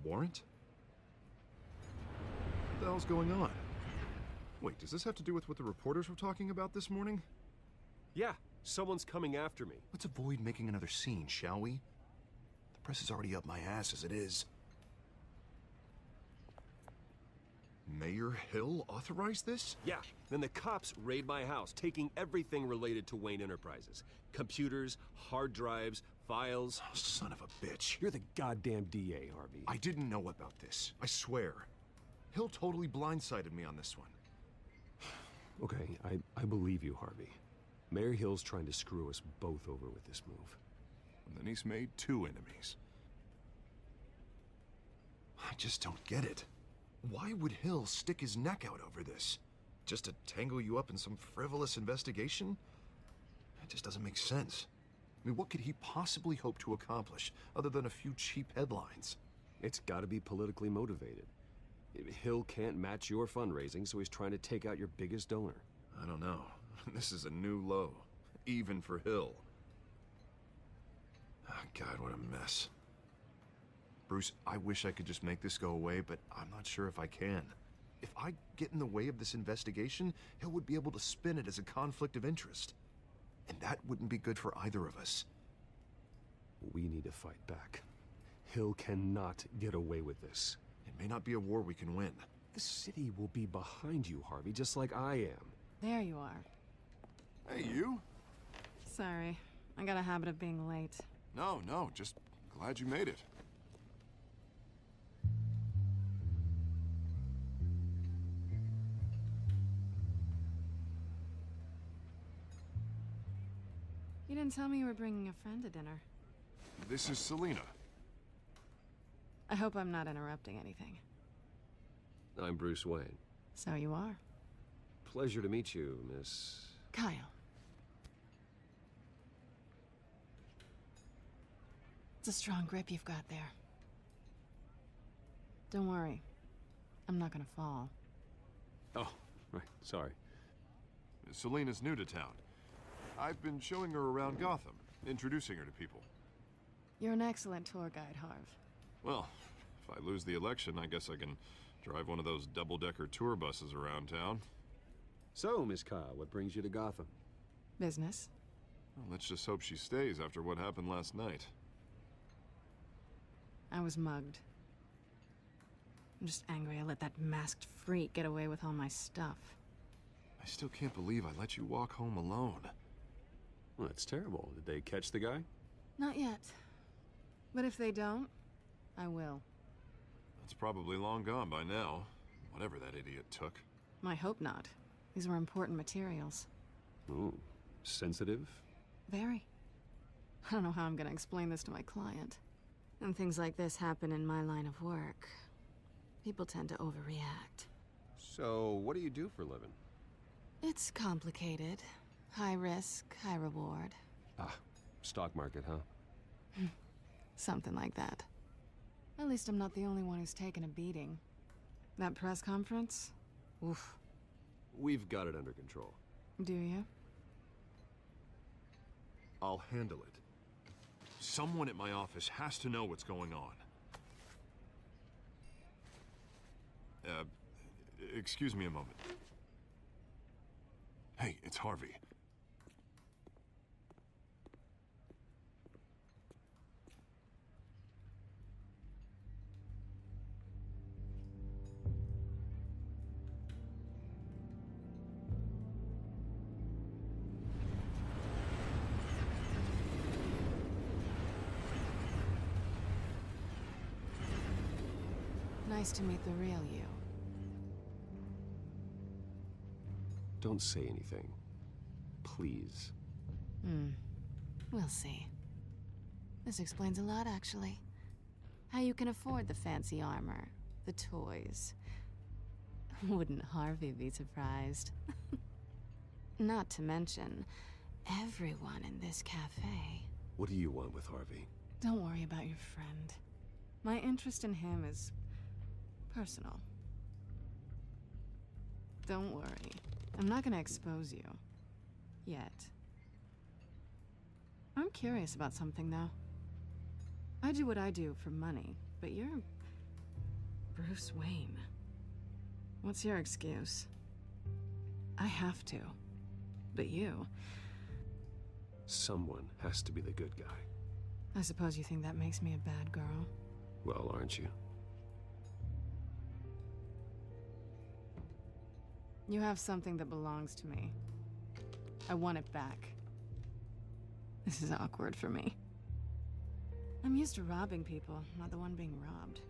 warrant? What the hell's going on? Wait, does this have to do with what the reporters were talking about this morning? Yeah, someone's coming after me. Let's avoid making another scene, shall we? The press is already up my ass as it is. Mayor Hill authorized this? Yeah, then the cops raid my house, taking everything related to Wayne Enterprises. Computers, hard drives, files. Oh, son of a bitch. You're the goddamn DA, Harvey. I didn't know about this. I swear. Hill totally blindsided me on this one. Okay, I believe you, Harvey. Mayor Hill's trying to screw us both over with this move. And then he's made 2 enemies. I just don't get it. Why would Hill stick his neck out over this? Just to tangle you up in some frivolous investigation? It just doesn't make sense. I mean, what could he possibly hope to accomplish other than a few cheap headlines? It's gotta be politically motivated. Hill can't match your fundraising, so he's trying to take out your biggest donor. I don't know. This is a new low, even for Hill. Oh, God, what a mess. Bruce, I wish I could just make this go away, but I'm not sure if I can. If I get in the way of this investigation, Hill would be able to spin it as a conflict of interest. And that wouldn't be good for either of us. We need to fight back. Hill cannot get away with this. It may not be a war we can win. The city will be behind you, Harvey, just like I am. There you are. Hey, you? Sorry. I got a habit of being late. No, just glad you made it. You didn't tell me you were bringing a friend to dinner. This is Selena. I hope I'm not interrupting anything. I'm Bruce Wayne. So you are. Pleasure to meet you, Miss... Kyle. It's a strong grip you've got there. Don't worry. I'm not gonna fall. Oh, right, sorry. Selena's new to town. I've been showing her around Gotham, introducing her to people. You're an excellent tour guide, Harv. Well, if I lose the election, I guess I can drive one of those double-decker tour buses around town. So, Miss Kyle, what brings you to Gotham? Business. Well, let's just hope she stays after what happened last night. I was mugged. I'm just angry I let that masked freak get away with all my stuff. I still can't believe I let you walk home alone. Well, that's terrible. Did they catch the guy? Not yet. But if they don't, I will. That's probably long gone by now, whatever that idiot took. I hope not. These were important materials. Ooh, sensitive? Very. I don't know how I'm gonna explain this to my client. And things like this happen in my line of work. People tend to overreact. So, what do you do for a living? It's complicated. High risk, high reward. Ah, stock market, huh? Something like that. At least I'm not the only one who's taken a beating. That press conference? Oof. We've got it under control. Do you? I'll handle it. Someone at my office has to know what's going on. Excuse me a moment. Hey, it's Harvey. Nice to meet the real you. Don't say anything. Please. We'll see. This explains a lot, actually. How you can afford the fancy armor, the toys. Wouldn't Harvey be surprised? Not to mention, everyone in this cafe. What do you want with Harvey? Don't worry about your friend. My interest in him is personal. Don't worry. I'm not gonna expose you. Yet. I'm curious about something, though. I do what I do for money, but you're Bruce Wayne. What's your excuse? I have to. But you... Someone has to be the good guy. I suppose you think that makes me a bad girl? Well, aren't you? You have something that belongs to me. I want it back. This is awkward for me. I'm used to robbing people, not the one being robbed.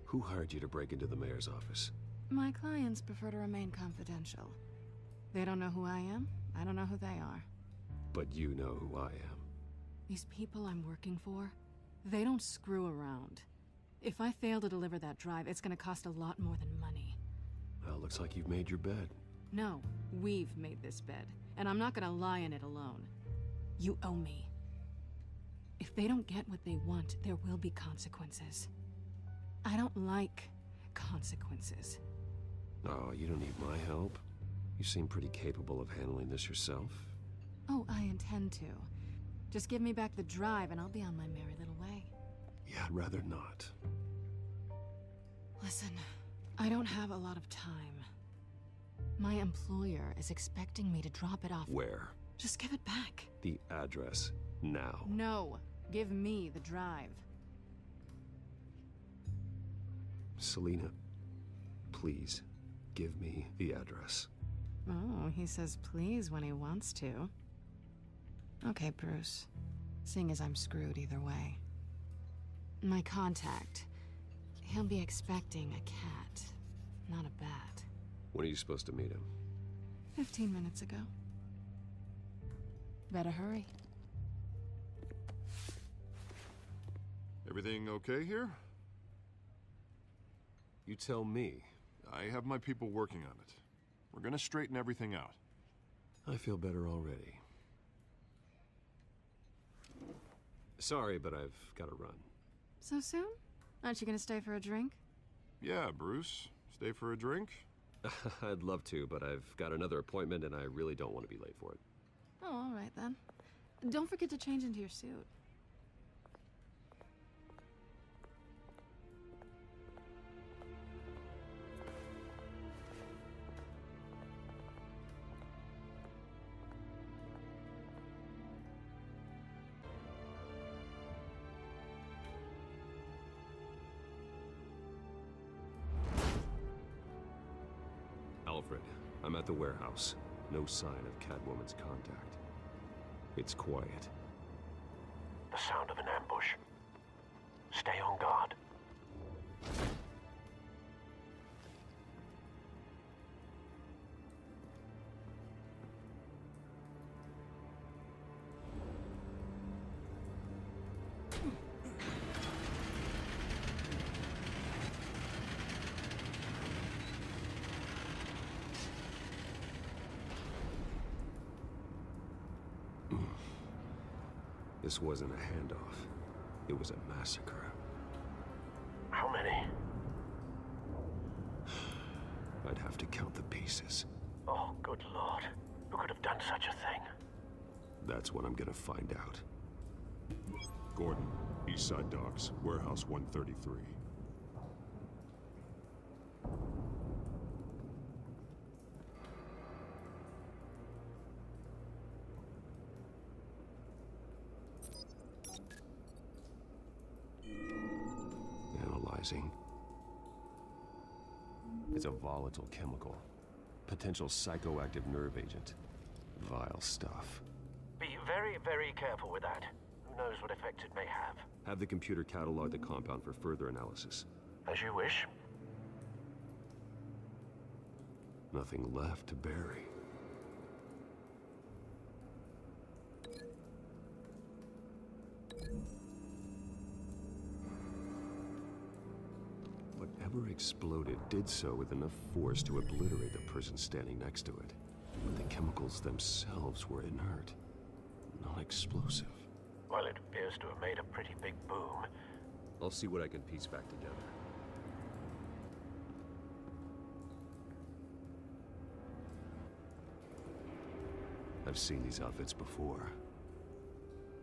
Who hired you to break into the mayor's office? My clients prefer to remain confidential. They don't know who I am, I don't know who they are. But you know who I am. These people I'm working for, they don't screw around. If I fail to deliver that drive, it's gonna cost a lot more than money. Well, looks like you've made your bed. No, we've made this bed, and I'm not gonna lie in it alone. You owe me. If they don't get what they want, there will be consequences. I don't like consequences. Oh, you don't need my help. You seem pretty capable of handling this yourself. Oh, I intend to. Just give me back the drive and I'll be on my merry little way. Yeah, I'd rather not. Listen, I don't have a lot of time. My employer is expecting me to drop it off. Where? Just give it back. The address, now. No, give me the drive. Selina, please, give me the address. Oh, he says please when he wants to. Okay, Bruce. Seeing as I'm screwed either way. My contact. He'll be expecting a cat, not a bat. When are you supposed to meet him? 15 minutes ago. Better hurry. Everything okay here? You tell me. I have my people working on it. We're gonna straighten everything out. I feel better already. Sorry, but I've got to run. So soon? Aren't you gonna stay for a drink? Yeah, Bruce. Stay for a drink? I'd love to, but I've got another appointment and I really don't want to be late for it. Oh, all right then. Don't forget to change into your suit. Alfred, I'm at the warehouse. No sign of Catwoman's contact. It's quiet. The sound of an ambush. Stay on guard. This wasn't a handoff. It was a massacre. How many? I'd have to count the pieces. Oh, good lord. Who could have done such a thing? That's what I'm gonna find out. Gordon, Eastside Docks, Warehouse 133. Analyzing. It's a volatile chemical. Potential psychoactive nerve agent. Vile stuff. Be very, very careful with that. Who knows what effect it may have. Have the computer catalog the compound for further analysis. As you wish. Nothing left to bury. Whatever exploded did so with enough force to obliterate the person standing next to it. But the chemicals themselves were inert, non-explosive. Well, it appears to have made a pretty big boom. I'll see what I can piece back together. I've seen these outfits before.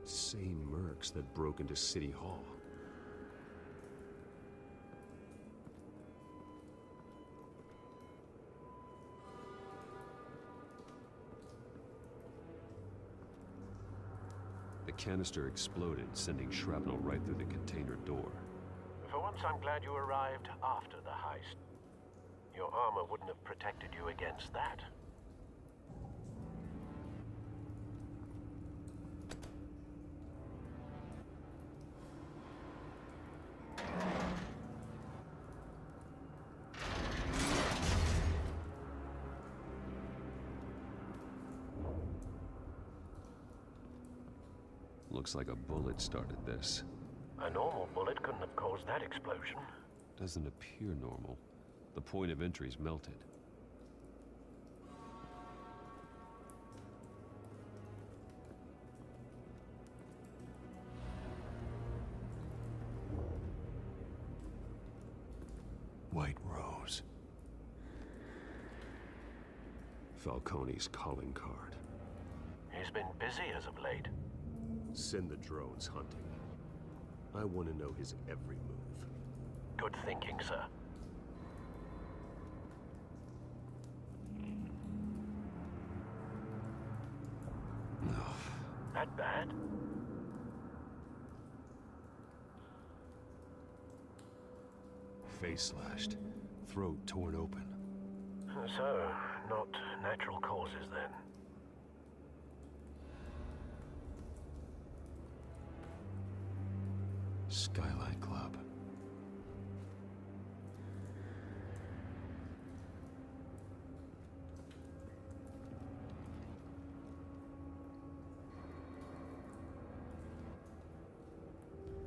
Same mercs that broke into City Hall. canister exploded, sending shrapnel right through the container door. For once, I'm glad you arrived after the heist. Your armor wouldn't have protected you against that. Looks like a bullet started this. A normal bullet couldn't have caused that explosion. Doesn't appear normal. The point of entry's melted. White Rose. Falcone's calling card. He's been busy as of late. Send the drones hunting. I want to know his every move. Good thinking, sir. That bad? Face slashed, throat torn open. So, not natural causes then. Skylight Club.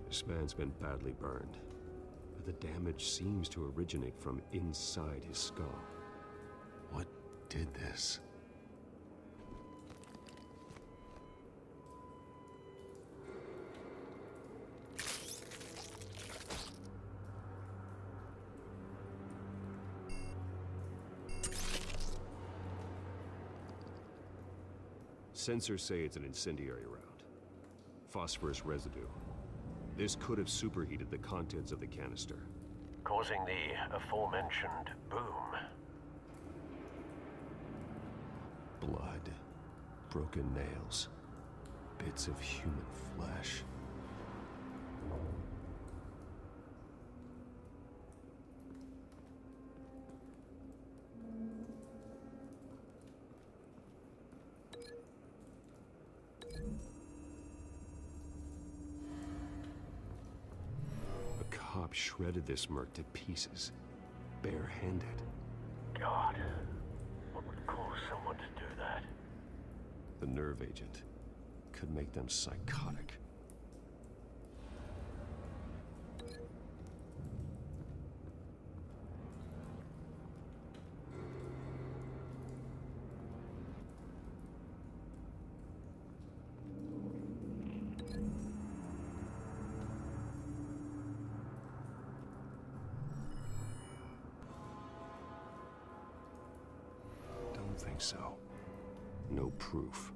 This man's been badly burned, but the damage seems to originate from inside his skull. What did this? Sensors say it's an incendiary round. Phosphorus residue. This could have superheated the contents of the canister, Causing the aforementioned boom. blood, broken nails, bits of human flesh. A cop shredded this merc to pieces, barehanded. God, what would cause someone to do that? The nerve agent could make them psychotic. Don't think so. No proof.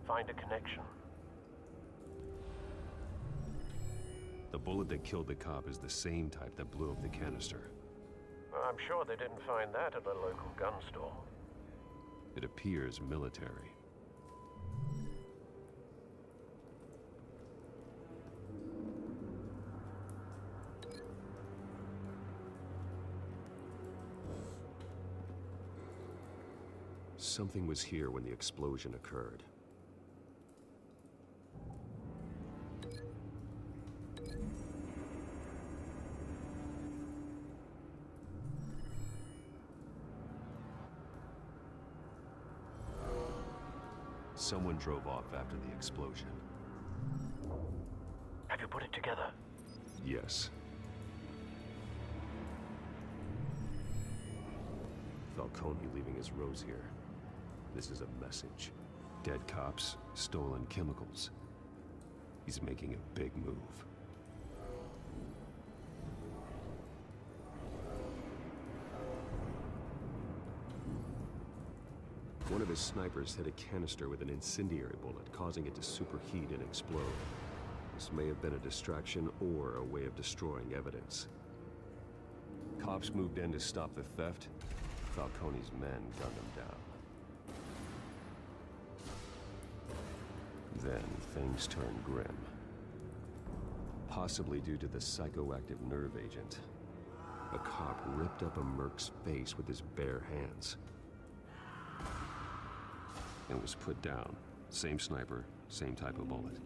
Find a connection. The bullet that killed the cop is the same type that blew up the canister. I'm sure they didn't find that at a local gun store. It appears military. Something was here when the explosion occurred. Someone drove off after the explosion. Have you put it together? Yes. Falcone leaving his rose here. This is a message. Dead cops, stolen chemicals. He's making a big move. One of his snipers hit a canister with an incendiary bullet, causing it to superheat and explode. This may have been a distraction or a way of destroying evidence. Cops moved in to stop the theft. Falcone's men gunned him down. Then things turned grim. Possibly due to the psychoactive nerve agent. A cop ripped up a merc's face with his bare hands. And was put down. Same sniper, same type of bullet.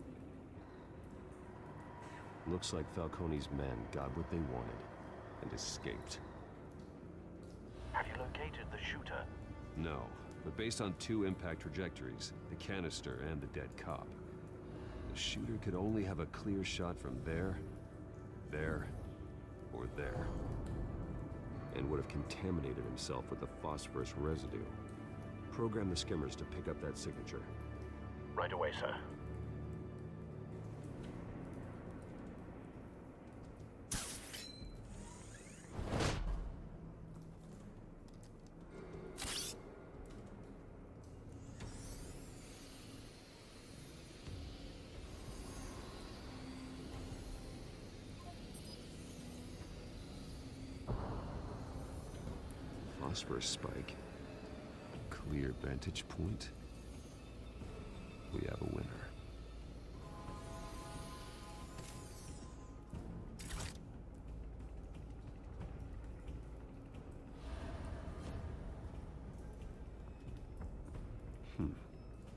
Looks like Falcone's men got what they wanted and escaped. Have you located the shooter? No, but based on 2 impact trajectories, the canister and the dead cop, the shooter could only have a clear shot from there, or there, and would have contaminated himself with the phosphorus residue. Program the skimmers to pick up that signature. Right away, sir. Phosphorus spike. Clear vantage point. We have a winner.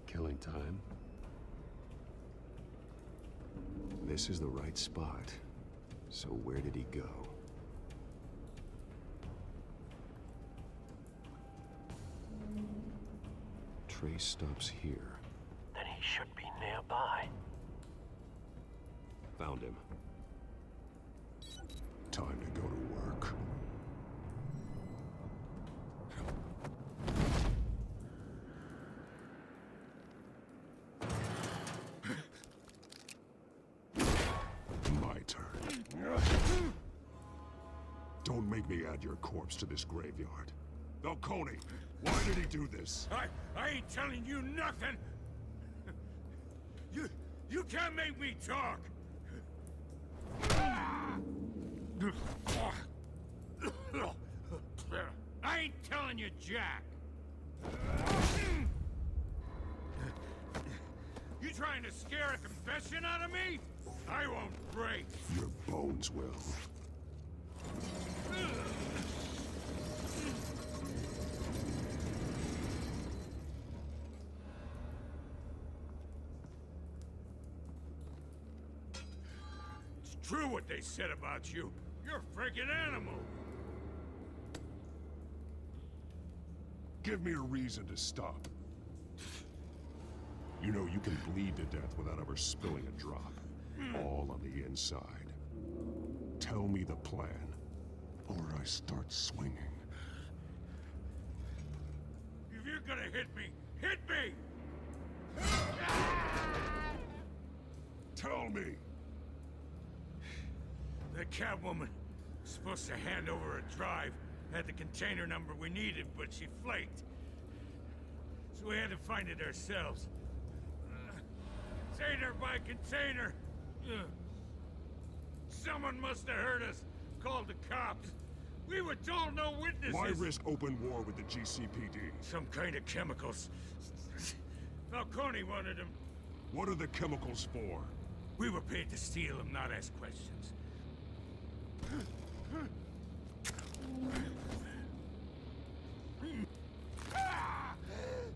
Killing time. This is the right spot. So where did he go? Trace stops here. Then he should be nearby. Found him. Time to go to work. My turn. Don't make me add your corpse to this graveyard. Falcone, why did he do this? I ain't telling you nothing! You can't make me talk! I ain't telling you jack! You trying to scare a confession out of me? I won't break! Your bones will. It's true what they said about you. You're a freaking animal! Give me a reason to stop. You know you can bleed to death without ever spilling a drop. All on the inside. Tell me the plan, or I start swinging. If you're gonna hit me, hit me! Tell me! The Catwoman was supposed to hand over a drive, had the container number we needed, but she flaked. So we had to find it ourselves. Container by container! Someone must have heard us, called the cops. We were told no witnesses! Why risk open war with the GCPD? Some kind of chemicals. Falcone wanted them. What are the chemicals for? We were paid to steal them, not ask questions.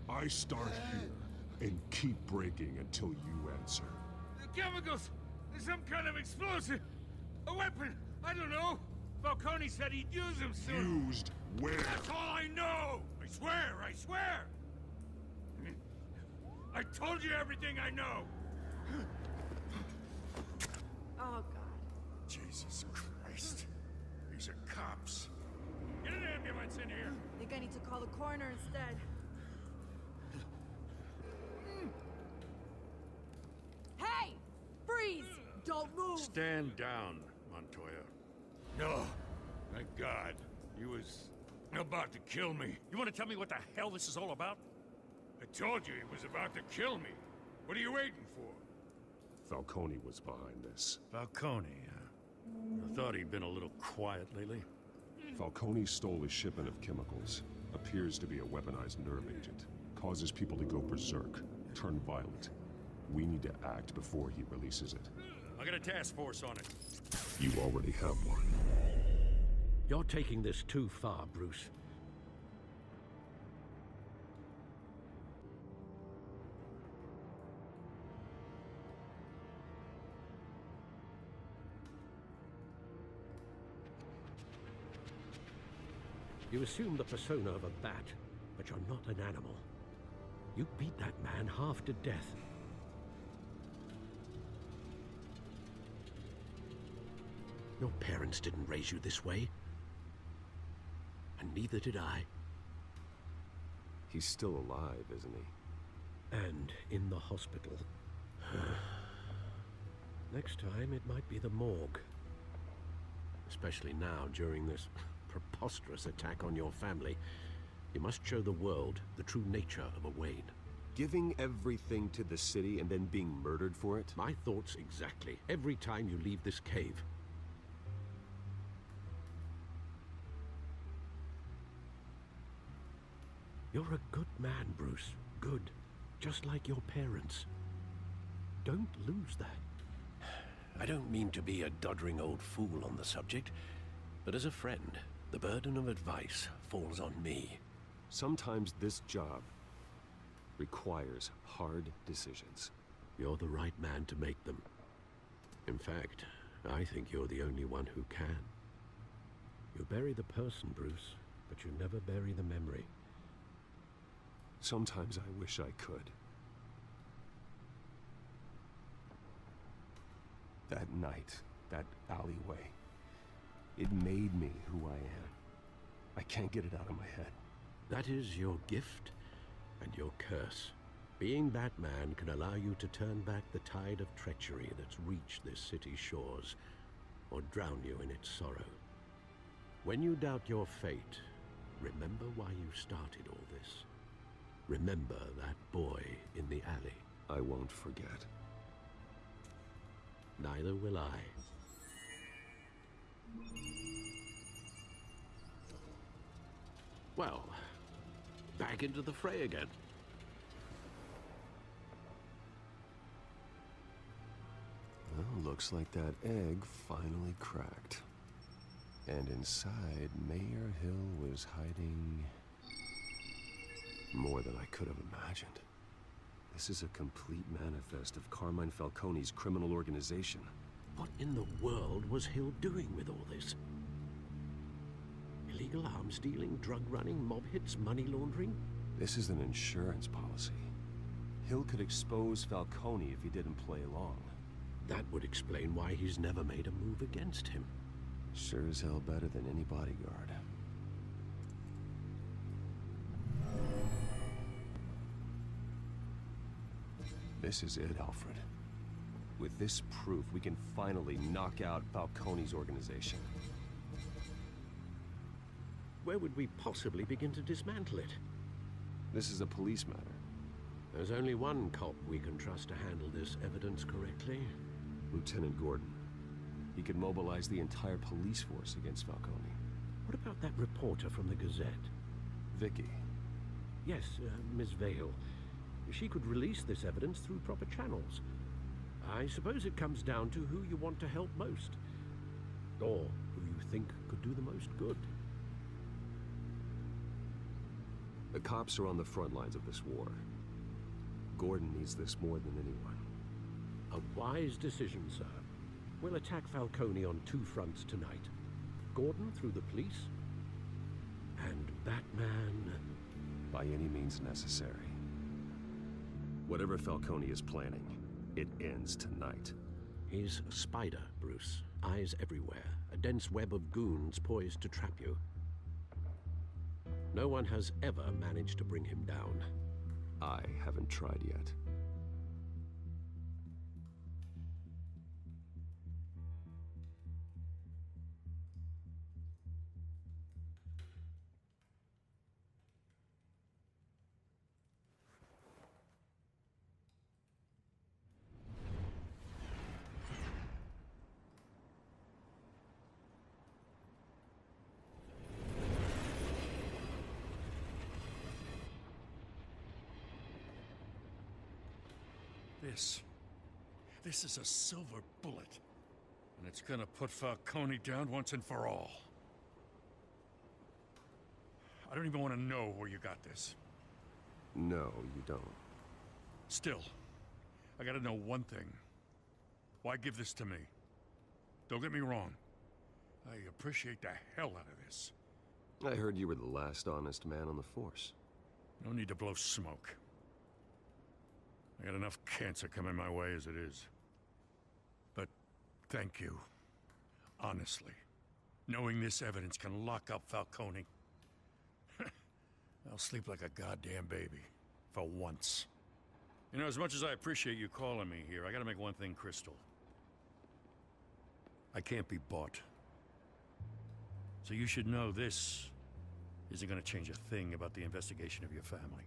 I start here and keep breaking until you answer. The chemicals! There's some kind of explosive! A weapon! I don't know! Falcone said he'd use them soon! Used where? That's all I know! I swear! I swear! I told you everything I know! Oh, God. Jesus Christ. These are cops. Get an ambulance in here! I think I need to call the coroner instead. Hey! Freeze! Don't move! Stand down, Montoya. No. Thank God. He was about to kill me. You want to tell me what the hell this is all about? I told you he was about to kill me. What are you waiting for? Falcone was behind this. Falcone, huh? I thought he'd been a little quiet lately. Falcone stole a shipment of chemicals. Appears to be a weaponized nerve agent. Causes people to go berserk, turn violent. We need to act before he releases it. I got a task force on it. You already have one. You're taking this too far, Bruce. You assume the persona of a bat, but you're not an animal. You beat that man half to death. Your parents didn't raise you this way. And neither did I. He's still alive, isn't he? And in the hospital. Next time, it might be the morgue. Especially now, during this preposterous attack on your family. You must show the world the true nature of a Wayne. Giving everything to the city and then being murdered for it? My thoughts exactly. Every time you leave this cave. You're a good man, Bruce. Good. Just like your parents. Don't lose that. I don't mean to be a doddering old fool on the subject, but as a friend, the burden of advice falls on me. Sometimes this job requires hard decisions. You're the right man to make them. In fact, I think you're the only one who can. You bury the person, Bruce, but you never bury the memory. Sometimes I wish I could. That night, that alleyway, it made me who I am. I can't get it out of my head. That is your gift and your curse. Being Batman can allow you to turn back the tide of treachery that's reached this city's shores, or drown you in its sorrow. When you doubt your fate, remember why you started all this. Remember that boy in the alley. I won't forget. Neither will I. Well, back into the fray again. Well, looks like that egg finally cracked. And inside, Mayor Hill was hiding more than I could have imagined. This is a complete manifest of Carmine Falcone's criminal organization. What in the world was Hill doing with all this? Illegal arms dealing, drug running, mob hits, money laundering? This is an insurance policy. Hill could expose Falcone if he didn't play along. That would explain why he's never made a move against him. Sure as hell better than any bodyguard. This is it, Alfred. With this proof, we can finally knock out Falcone's organization. Where would we possibly begin to dismantle it? This is a police matter. There's only one cop we can trust to handle this evidence correctly. Lieutenant Gordon. He could mobilize the entire police force against Falcone. What about that reporter from the Gazette? Vicky. Yes, Miss Vale. She could release this evidence through proper channels. I suppose it comes down to who you want to help most. Or who you think could do the most good. The cops are on the front lines of this war. Gordon needs this more than anyone. A wise decision, sir. We'll attack Falcone on two fronts tonight. Gordon through the police, and Batman... by any means necessary. Whatever Falcone is planning, it ends tonight. He's a spider, Bruce. Eyes everywhere. A dense web of goons poised to trap you. No one has ever managed to bring him down. I haven't tried yet. This is a silver bullet. And it's gonna put Falcone down once and for all. I don't even want to know where you got this. No, you don't. Still, I gotta know one thing. Why give this to me? Don't get me wrong. I appreciate the hell out of this. I heard you were the last honest man on the force. No need to blow smoke. I got enough cancer coming my way as it is. But thank you. Honestly. Knowing this evidence can lock up Falcone. I'll sleep like a goddamn baby. For once. You know, as much as I appreciate you calling me here, I gotta make one thing crystal. I can't be bought. So you should know this isn't gonna change a thing about the investigation of your family.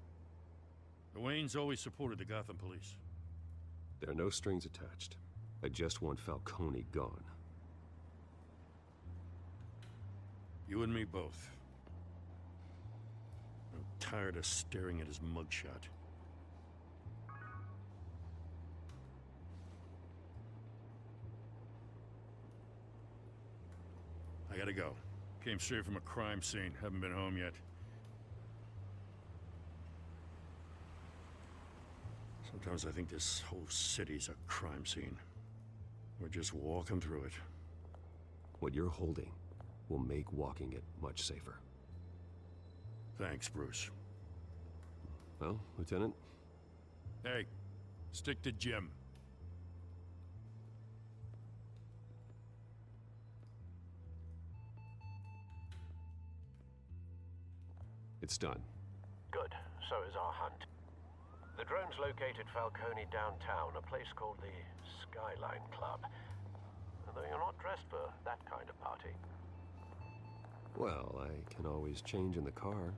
The Waynes always supported the Gotham police. There are no strings attached. I just want Falcone gone. You and me both. I'm tired of staring at his mugshot. I gotta go. Came straight from a crime scene. Haven't been home yet. Sometimes I think this whole city's a crime scene. We're just walking through it. What you're holding will make walking it much safer. Thanks, Bruce. Well, Lieutenant? Hey, stick to Jim. It's done. Good. So is our hunt. The drone's located Falcone downtown, a place called the Skyline Club. Though you're not dressed for that kind of party. Well, I can always change in the car.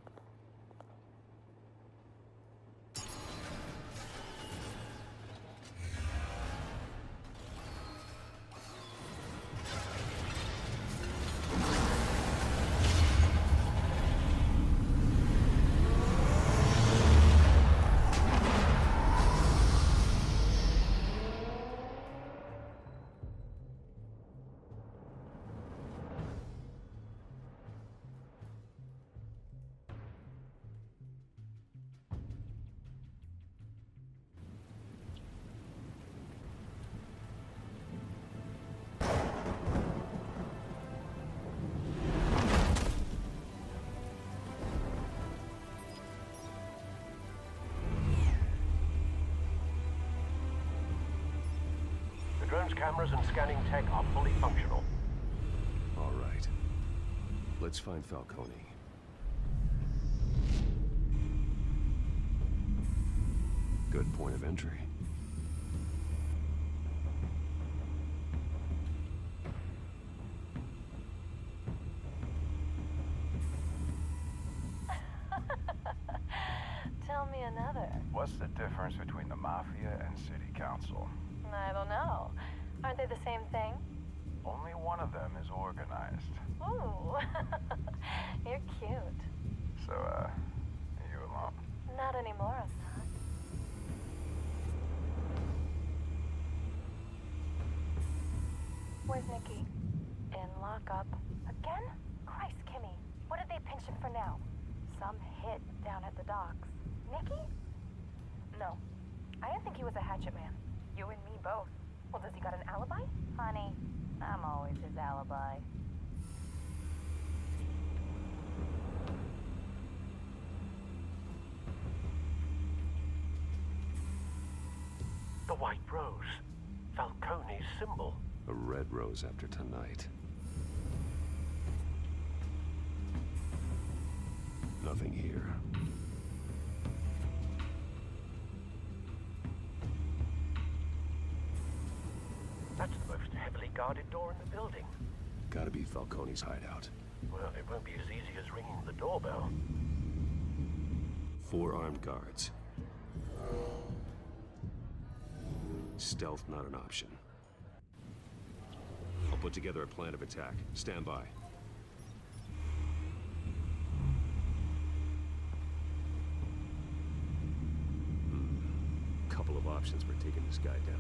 The drone's cameras and scanning tech are fully functional. All right. Let's find Falcone. Good point of entry. Tell me another. What's the difference between the Mafia and City Council? I don't know. Aren't they the same thing? Only one of them is organized. Ooh, you're cute. So, are you alone? Not anymore, I'm not. Where's Nikki? In lockup. Again? Christ, Kimmy. What did they pinch him for now? Some hit down at the docks. Nikki? No. I didn't think he was a hatchet man. You and me both. Well, does he got an alibi? Honey, I'm always his alibi. The White Rose. Falcone's symbol. A red rose after tonight. Nothing here. That's the most heavily guarded door in the building. Gotta be Falcone's hideout. Well, it won't be as easy as ringing the doorbell. 4 armed guards. Stealth not an option. I'll put together a plan of attack. Stand by. Couple of options for taking this guy down.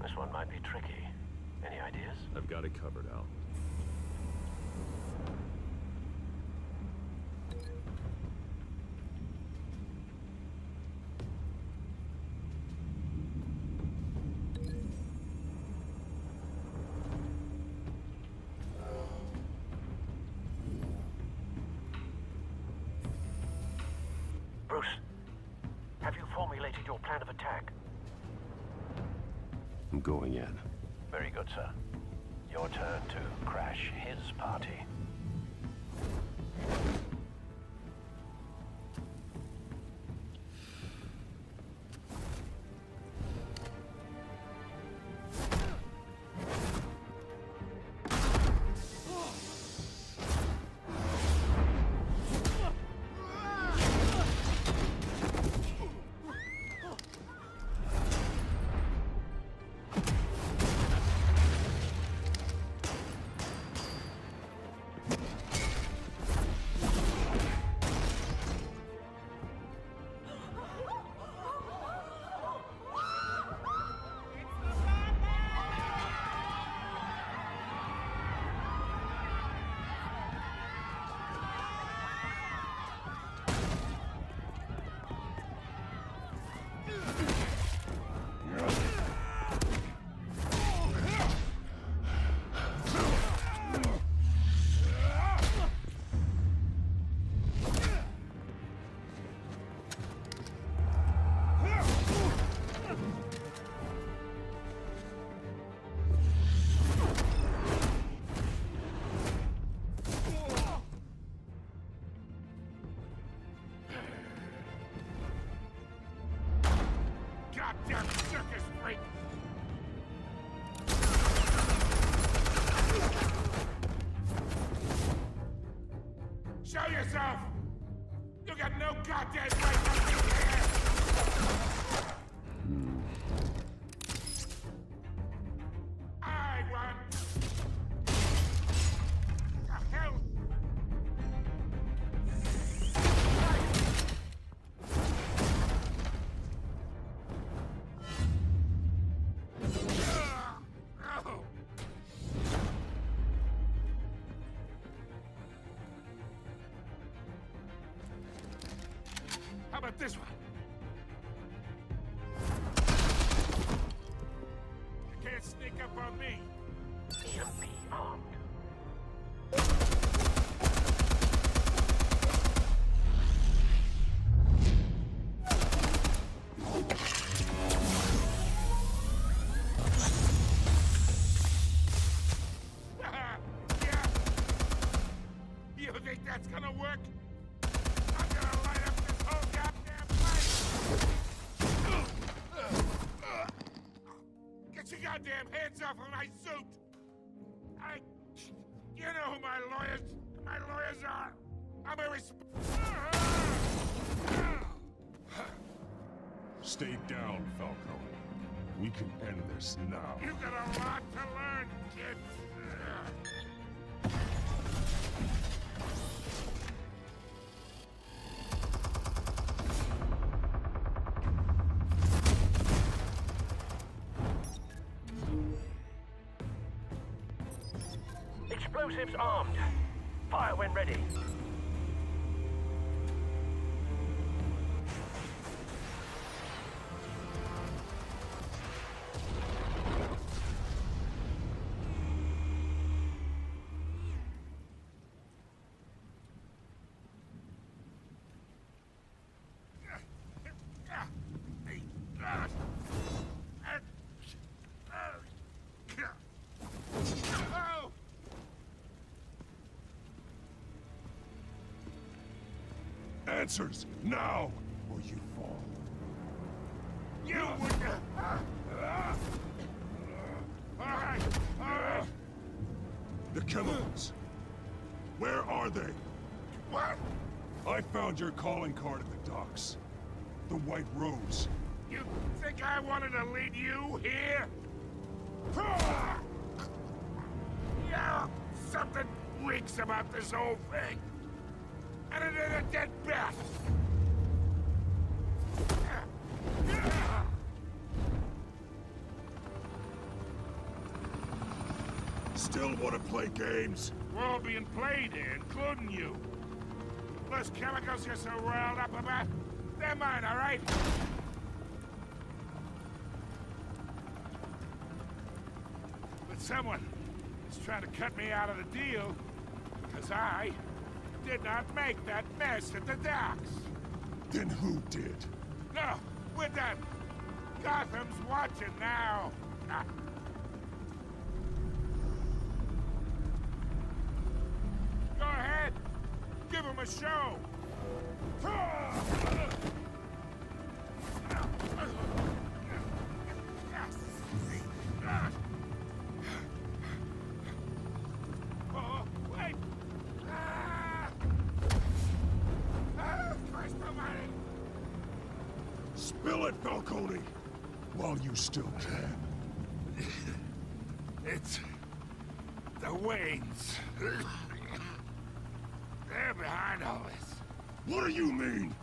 This one might be tricky. Any ideas? I've got it covered, Al. Bruce, have you formulated your plan of attack? I'm going in. Very good, sir. Your turn to crash his party. Goddamn circus freak! Show yourself! You got no goddamn right to be here! I won! The hell? How about this one? You can't sneak up on me. EMP armed. Yeah. You think that's gonna work? I'm gonna light up this whole goddamn place! Get your goddamn hands off of my suit! You know who my lawyers are! I'm a Stay down, Falcone. We can end this now. You got a lot to learn, kid. Explosives armed. Fire when ready. Answers, now, or you fall. You would... All right. The chemicals. Where are they? What? I found your calling card at the docks. The White Rose. You think I wanted to lead you here? Yeah, something reeks about this whole thing. And it is a dead bat. Still want to play games? We're all being played here, including you. Those chemicals you're so riled up about, they're mine, all right? But someone is trying to cut me out of the deal, because I did not make that mess at the docks. Then who did? No, we're done. Gotham's watching now. Go ahead. Give him a show. Oh, wait. Christ almighty. Spill it, Falcone! While you still can. It's the Waynes. They're behind all this. What do you mean?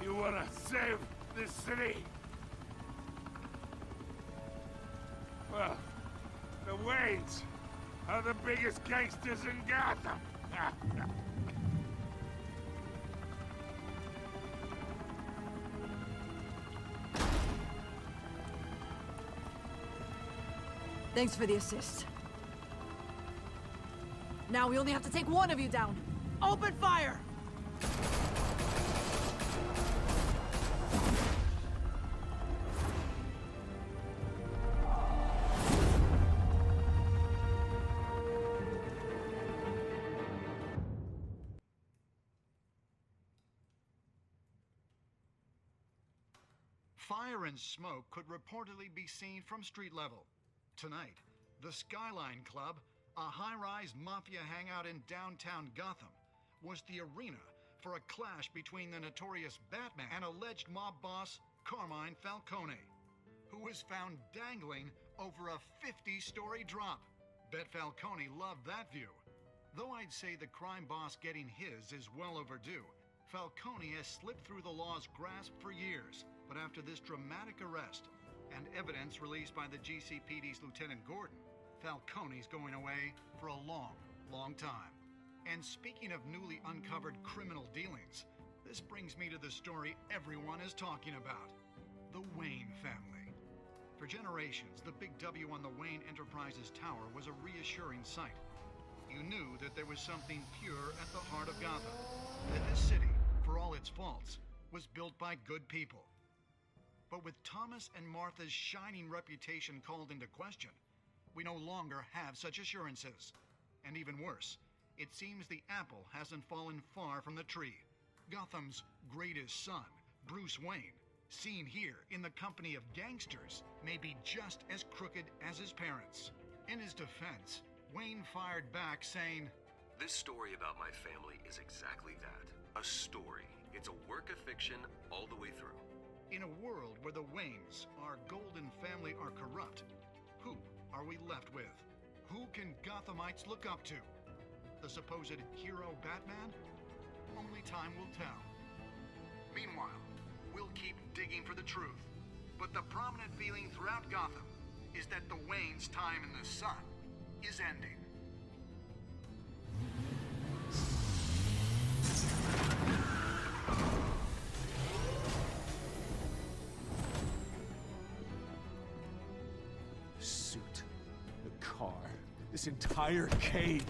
You wanna save this city? Well, the Waynes are the biggest gangsters in Gotham. Thanks for the assist. Now we only have to take one of you down. Open fire! Fire and smoke could reportedly be seen from street level. Tonight, the Skyline Club, a high-rise mafia hangout in downtown Gotham, was the arena for a clash between the notorious Batman and alleged mob boss Carmine Falcone, who was found dangling over a 50-story drop. Bet Falcone loved that view. Though I'd say the crime boss getting his is well overdue, Falcone has slipped through the law's grasp for years. But after this dramatic arrest and evidence released by the GCPD's Lieutenant Gordon, Falcone's going away for a long, long time. And speaking of newly uncovered criminal dealings, this brings me to the story everyone is talking about: the Wayne family. For generations, the big W on the Wayne Enterprises Tower was a reassuring sight. You knew that there was something pure at the heart of Gotham, that this city, for all its faults, was built by good people. But with Thomas and Martha's shining reputation called into question, we no longer have such assurances. And even worse, it seems the apple hasn't fallen far from the tree. Gotham's greatest son, Bruce Wayne, seen here in the company of gangsters, may be just as crooked as his parents. In his defense, Wayne fired back saying, "This story about my family is exactly that. A story. It's a work of fiction all the way through. In a world where the Waynes, our golden family, are corrupt, who are we left with? Who can Gothamites look up to? The supposed hero Batman? Only time will tell. Meanwhile, we'll keep digging for the truth. But the prominent feeling throughout Gotham is that the Waynes' time in the sun is ending. The suit, the car, this entire cave.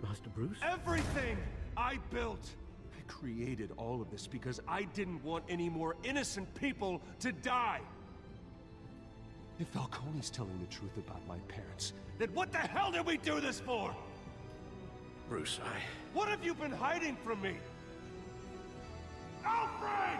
Master Bruce? Everything I built! I created all of this because I didn't want any more innocent people to die! If Falcone's telling the truth about my parents, then what the hell did we do this for? Bruce, What have you been hiding from me? Alfred!